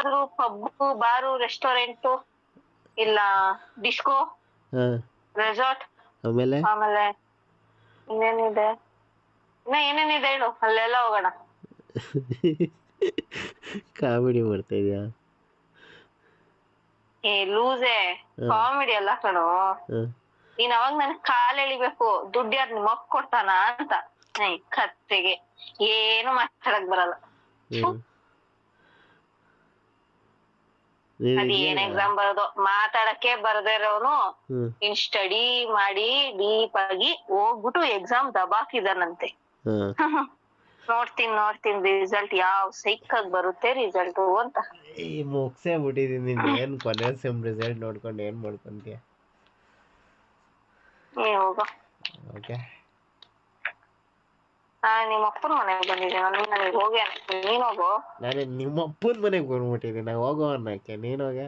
ಯಾವ್ದಾದ್ರು ಪಬ್ ಬಾರು ರೆಸ್ಟೋರೆಂಟ್ ಇಲ್ಲ ಡಿಸ್ಕೋ ಹಾ ರೆಸಾರ್ಟ್ ಆಮೇಲೆ ಆಮೇಲೆ ಇನ್ನೇನಿದೆ ಇನ್ನ ಏನೇನಿದೆ ಹೇಳು ಅಲ್ಲೆಲ್ಲ ಹೋಗೋಣ. ಕಾಮಿಡಿ ಮಾಡ್ತಾ ಇದೀಯಾ? ಏ ಲೂಸೆ ಕಾಮಿಡಿ ಅಲ್ಲ ಕಣೋ. ನೀನ್ ಅವಾಗ ನನ್ ಕಾಲ್ ಎಳಿಬೇಕು ದುಡ್ಡು ಯಾರು ನಿಮ್ಮಪ್ಪ ಕೊಡ್ತಾನ ಅಂತ. ಕತ್ತೆಗೆ ಏನು ಮಾತಾಡಕ್ ಬರಲ್ಲ. ಅದ್ ಏನ್ ಎಕ್ಸಾಮ್ ಬರೋದು ಮಾತಾಡಕ್ಕೆ ಬರ್ದೇ ಇರೋನು ಇನ್ ಸ್ಟಡಿ ಮಾಡಿ ಡೀಪ್ ಆಗಿ ಹೋಗ್ಬಿಟ್ಟು ಎಕ್ಸಾಮ್ ದಬಾಕಿದಾನಂತೆ. ನೋಡ್ತೀನಿ ರಿಸಲ್ಟ್ ಯಾವ ಸೈಕಾಗ್ ಬರುತ್ತೆ ರಿಸಲ್ಟ್ ಅಂತ. ಈ ಮುಗ್ಸೇ ಬಿಟ್ಟಿದೀನಿ. ಏನ್ ಕೊನೆ ಸೆಮ್ ರಿಸಲ್ಟ್ ನೋಡ್ಕೊಂಡು ಏನ್ ಮಾಡ್ಕೊಂತೀಯ? ಹೋಗ ಓಕೆ. ನಿಮ್ಮ ಅಪ್ಪನ ಮನೆಗೆ ಬಂದಿದ್ದೀನಿ ನನಗೆ ಹೋಗಿ ನೀನ್ ಹೋಗೋ. ನಾನು ನಿಮ್ಮ ಅಪ್ಪನ ಮನೆಗೆ ಬಂದ್ಬಿಟ್ಟಿದ್ದೀನಿ ಹೋಗೋ ಅನ್ನಕ್ಕೆ. ನೀನ್ ಹೋಗೆ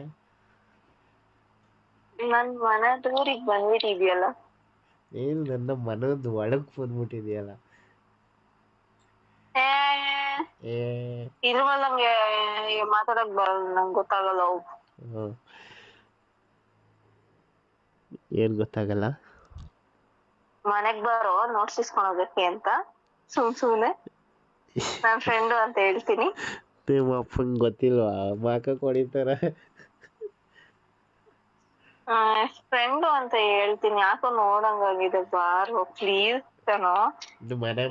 ನನ್ ಮನೆ ದೂರಿಗೆ ಬಂದ್ಬಿಟ್ಟಿದ್ಯಲ್ಲ. ನೀನು ನನ್ನ ಮನದ ಒಳಗ್ ಬಂದ್ಬಿಟ್ಟಿದ್ಯಲ್ಲ. ಇದ್ರ ಮೇಲೆ ನಂಗೆ ಮಾತಾಡಕ್ ಬರಲ್ಲ, ನಂಗೆ ಗೊತ್ತಾಗಲ್ಲ. ಏನ್ ಗೊತ್ತಾಗಲ್ಲ? ಮನೆಗ್ ಬರೋ ನೋಟ್ಸ್ ಇಸ್ಕೊಂಡೋಗಕ್ಕೆ ಅಂತ ಸುಮ್ನೆ ನನ್ ಫ್ರೆಂಡು ಅಂತ ಹೇಳ್ತೀನಿ. ನಿಮ್ಮ ಅಪ್ಪಂಗೆ ಗೊತ್ತಿಲ್ವಾ ಮಾಕ ಹೊಡಿತಾರ? ಫ್ರೆಂಡು ಅಂತ ಹೇಳ್ತೀನಿ. ಯಾಕೋ ನೋಡಂಗಾಗಿದೆ ಬಾರೋ ಪ್ಲೀಸ್ ಕಣೋ.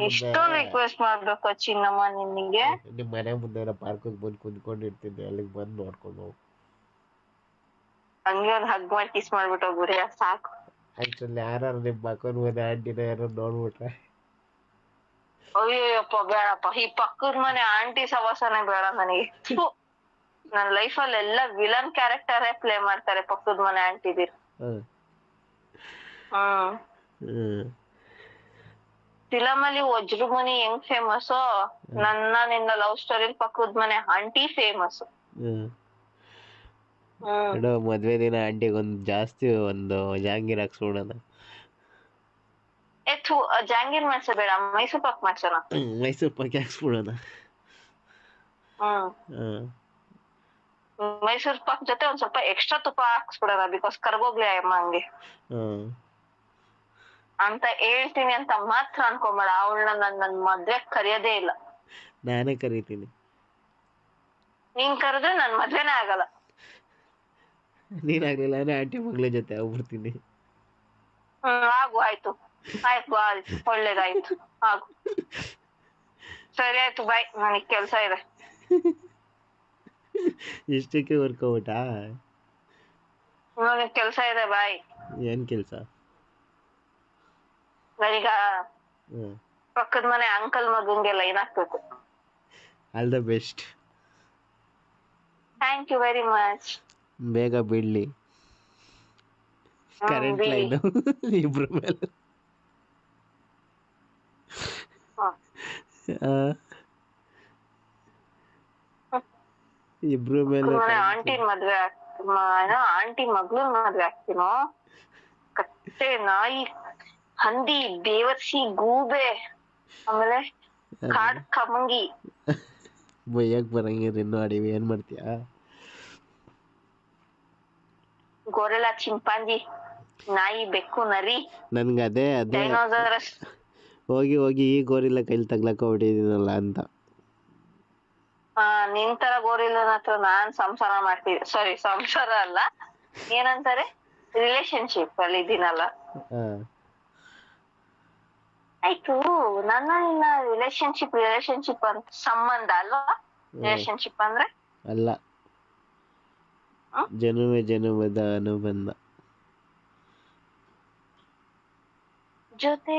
ಎಷ್ಟೊಂದು ರಿಕ್ವೆಸ್ಟ್ ಮಾಡ್ಬೇಕು ಚಿನ್ನಮ್ಮ ನಿನ್ಗೆ. ನಿಮ್ ಮನೆ ಮುಂದೆ ಪಾರ್ಕಿಗೆ ಬಂದು ಕುಂತ್ಕೊಂಡಿರ್ತೀನಿ, ಅಲ್ಲಿಗೆ ಬಂದು ನೋಡ್ಕೊಂಡು ಹೋಗು. ಹಂಗೆ ಒಂದ್ ಹಗ್ ಮಾಡಿ ಕಿಸ್ ಮಾಡ್ಬಿಟ್ಟು ಹೋಗ್ಬಿಡಿ ಸಾಕು. ಆಕ್ಚುಲಿ ಯಾರು ನಿಮ್ ಮಕ್ಕನ ಮನೆ ಆಂಟಿನ ಯಾರು ನೋಡ್ಬಿಟ್ರೆ? ಅಯ್ಯಪ್ಪ ಬೇಡಪ್ಪ, ಈ ಪಕ್ಕದ ಮನೆ ಆಂಟಿ ಸವಾಸನೆ ಬೇಡ ನನಗೆ. ನನ್ ಲೈಫಲ್ಲಿ ಎಲ್ಲ ವಿಲನ್ ಕ್ಯಾರೆಕ್ಟರೇ ಪ್ಲೇ ಮಾಡ್ತಾರೆ ಪಕ್ಕದ ಮನೆ ಆಂಟಿದಿರು. ಫಿಲಮ್ ಅಲ್ಲಿ ವಜ್ರ ಮನಿ ಹೆಂಗ್ ಫೇಮಸ್, ನಿನ್ನ ಲವ್ ಸ್ಟೋರಿ ಪಕ್ಕದ ಮನೆ ಆಂಟಿ ಫೇಮಸ್. ಮದ್ವೆ ದಿನ ಆಂಟಿಗೆ ಜಾಸ್ತಿ ಒಂದು ಜಾಂಗೀರ್ ಹಾಕ್ಸ್ಬಿಡೋಣ. ಜಾಂಗೀರ್ ಮಾಡ್ಸಬೇಡ, ಮೈಸೂರ್ ಪಾಕ್ ಮಾಡ್ಸೋಣ. ಮೈಸೂರ್ ಪಾಕ್ ಹಾಕ್ಸ್ಬಿಡೋಣ. ಮೈಸೂರ್ ಪಾಕ್ ಜೊತೆ ಒಂದ್ ಸ್ವಲ್ಪ ಎಕ್ಸ್ಟ್ರಾ ತುಪ್ಪ ಹಾಕ್ಸ್ಬಿಡೋಣ, ಬಿಕಾಸ್ ಕರ್ಗೋಗ್ಲಿ ಅಮ್ಮ ಹಂಗೆ ಅಂತ ಹೇಳ್ತೀನಿ ಅಂತ ಮಾತ್ರ ಅನ್ಕೊಂಬೇಡ. ಅವಳನ್ನ ನನ್ ಮದ್ವೆ ಕರೆಯೋದೇ ಇಲ್ಲ. ನಾನೇ ಕರೀತೀನಿ. ನೀನ್ ಕರೆದ್ರೆ ನನ್ ಮದ್ವೆನೇ ಆಗಲ್ಲ. ನೀನಾಗ್ಲಿಲ್ಲ ಅಂದ್ರೆ ಆಂಟಿ ಮಗಳ ಜೊತೆ ಆಗ್ಬಿಡ್ತೀನಿ. ಆಗು, ಆಯ್ತು ಒಳ್ಳೇದಾಯ್ತು, ಆಗು. ಸರಿ ಆಯ್ತು, ಬಾಯ್, ನನಗ್ ಕೆಲ್ಸ ಇದೆ. ಇಷ್ಟಕ್ಕೆ ವರ್ಕೌಟಾ? ನನಗ್ ಕೆಲ್ಸ ಇದೆ, ಬಾಯ್. ಏನ್ ಕೆಲ್ಸ? ಈಗ ಪಕ್ಕದ ಮನೆ ಅಂಕಲ್ ಮಗಂಗೆ ಲೈನ್ ಹಾಕ್ಬೇಕು. All the best. Thank you very much. ಬೇಗ ಬಿಡ್ಲಿ ಕರೆಂಟ್ ಲೈನ್ ಇಬ್ರ ಮೇಲೆ. ಇಬ್ರು ಮೇಲೆ ಆಂಟಿ ಮದ್ವೆ ಆಂಟಿ ಮಗ್ಳು ಮದ್ವೆ ಆಗ್ತೀನೋ. ಕತ್ತೆ, ನಾಯಿ, ಹಂದಿ, ಬೇವರ್ಸಿ, ಗೂಬೆ, ಆಮೇಲೆ ಕಾಡ್ ಕಮಂಗಿ. ಬೈಯಕ್ ಬರಂಗಿರ ಇನ್ನು ಅಡಿವಿ ಏನ್ ಮಾಡ್ತೀಯಾ? ಗೊರೆಲ್ಲ, ಚಿಂಪಾಂಜಿ, ನಾಯಿ, ಬೆಕ್ಕು, ನರಿ, ನನ್ಗೆ ಅದೇ ಡೈನೋಸರಸ್. ಹೋಗಿ ಈ ಗೋರಿಲ್ಲ ಕೈಲಿ ತಗ್ಲಾಕೋಬಿಟ್ಟಿದ್ದೀನಲ್ಲ ಅಂತ. ನಿನ್ ತರ ಗೋರಿಲ್ಲನ ಹತ್ರ ನಾನ್ ಸಂಸಾರ ಮಾಡ್ತಿದ್ದೆ. ಸಾರಿ, ಸಂಸಾರ ಅಲ್ಲ, ಏನಂತಾರೆ, ರಿಲೇಶನ್ಶಿಪ್ ಅಲ್ಲಿ ಇದೀನಲ್ಲ. ಆಯ್ತು, ನನ್ನ ನಿನ್ನ ರಿಲೇಶನ್ಶಿಪ್ ಅಂತ ಸಂಬಂಧ ಅಲ್ವಾ? ರಿಲೇಶನ್ಶಿಪ್ ಅಂದ್ರೆ ಅಲ್ಲ, ಜನುಮದ ಅನುಬಂಧ. ಜೊತೆ